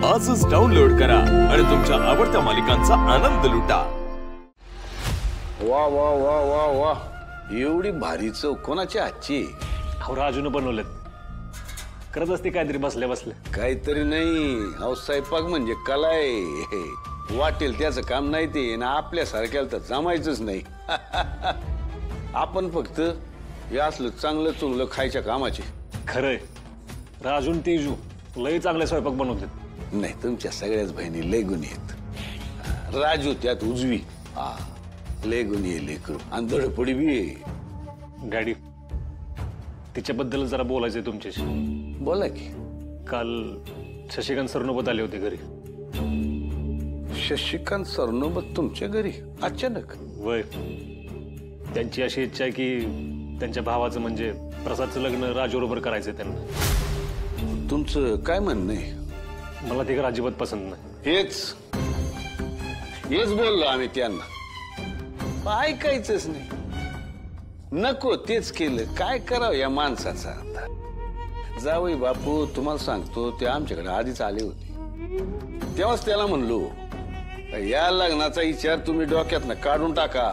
आजच डाउनलोड करा आणि तुमच्या आवडत्या मालिकांचा आनंद लुटा। वा वा वा वा वा, एवढी भारी चव कोणाची आजची? अहो राजूने बनवलेत, करत असते काहीतरी बसल्या बसल्या। काहीतरी नाही, अहो स्वयंपाक म्हणजे कला आहे, वाटेल त्याचं काम नाही ते ना, आपल्यासारख्याला तर जमायचंच नाही। आपण फक्त हे असलं चांगलं चुंगलं खायच्या कामाचे। खरंय, राजून तेजू लय चांगले स्वयंपाक बनवतात। नाही, तुमच्या सगळ्याच बहिणी लय गुणी आहेत। राजू त्यात उजवी, हा लय गुणी आहे लेकरू, आणि धडपडी बी आहे। डॅडी, तिच्याबद्दल जरा बोलायचंय तुमच्याशी। बोला की। काल शशिकांत सरनोबत आले होते घरी। शशिकांत सरनोबत तुमच्या घरी अचानक? वय, त्यांची अशी इच्छा आहे की त्यांच्या भावाचं म्हणजे प्रसादचं लग्न राजूबरोबर करायचंय त्यांना। तुमचं काय म्हणणं आहे? मला ते अजिबात पसंत नाही। हेच बोललो आम्ही त्यांना, ऐकायचंच नाही। नको तेच केलं, काय करावं या माणसाचा आता। जावई बापू तुम्हाला सांगतो, ते आमच्याकडे आधीच आले होते, तेव्हाच त्याला म्हणलो या लग्नाचा विचार तुम्ही डोक्यातनं काढून टाका।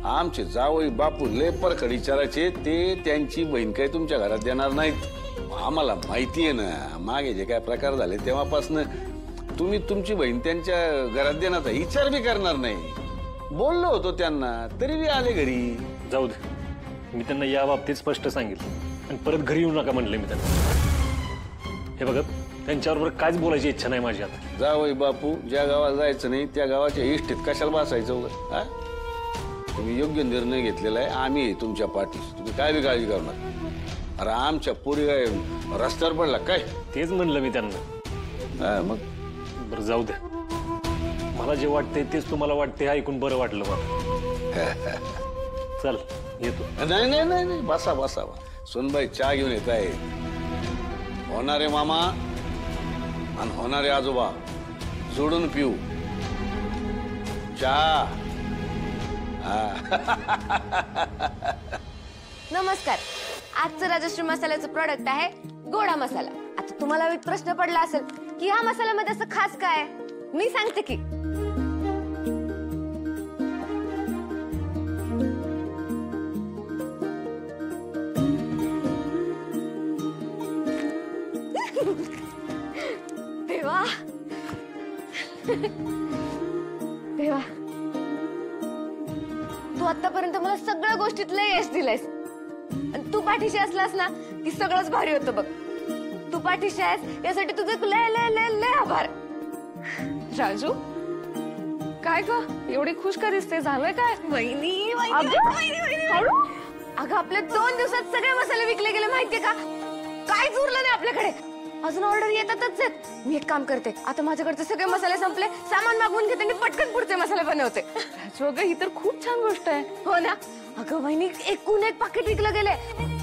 आमचे जावई बापू लय परखड विचारायचे, ते त्यांची बहीण काही तुमच्या घरात देणार नाहीत। आम्हाला माहिती आहे ना, मागे जे काय प्रकार झाले तेव्हापासून तुम्ही तुमची बहीण त्यांच्या घरात देण्याचा विचार बी करणार नाही। बोललो होतो त्यांना, तरी बी आले घरी। जाऊ दे, मी त्यांना या बाबतीत स्पष्ट सांगितलं आणि परत घरी येऊ नका म्हणले मी त्यांना। हे बघा, त्यांच्याबरोबर काहीच बोलायची इच्छा नाही माझी आता। जावई बापू ज्या गावाला जायचं नाही त्या गावाच्या इष्टीत कशाला बसायचं उगा? तुम्ही योग्य निर्णय घेतलेला आहे, आम्ही तुमच्या पाठीस, तुम्ही काय बी काळजी करू नका। अरे आमच्या पोरी काय रस्त्यावर पडला काय? तेच म्हणलं मी त्यांना। मग बरं जाऊ दे, मला जे वाटतंय तेच तुम्हाला वाटते, ऐकून बरं वाटलं मला। चल येतो। नाही नाही नाही नाही, बसा बसा, सुनबाई चहा घेऊन येत आहे। होणारे मामा आणि होणारे आजोबा जोडून पिऊ चहा। नमस्कार, आजचं राजश्री मसाल्याचं प्रोडक्ट आहे गोडा मसाला। आता तुम्हाला एक प्रश्न पडला असेल की ह्या मसाल्यामध्ये असं खास काय? मी सांगते की देवा देवा, तू आतापर्यंत मला सगळ्या गोष्टीत लय यश दिलंयस, आणि तू पाठीशी असलास ना की सगळंच भारी होतं बघ। तू पाठीशी आहेस यासाठी तुझं लय लय लय लय आभार। राजू, काय ग एवढी खुश का दिसते? झालंय काय? वहिनी अगं, आपल्या 2 दिवसात सगळे मसाले विकले गेले माहितीये का? काहीच उरलं नाही आपल्याकडे, अजून ऑर्डर येतातच आहेत। मी एक काम करते, आता माझ्याकडचे सगळे मसाले संपले, सामान मागवून घेते आणि पटकन पुढचे मसाले बनवते। राजू अगं, ही तर खूप छान गोष्ट आहे। हो ना? अगं वहिनी, एकूण एक पाकिट विकलं गेले।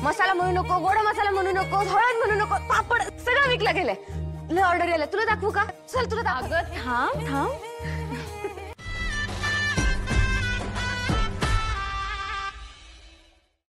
मसाला म्हणू नको, गोडा मसाला म्हणू नको, हळद म्हणू नको, पापड सगळं विकलं गेले। लय ऑर्डर यायला, तुला दाखवू का? चल तुला दाखव। अगं थांब थांब,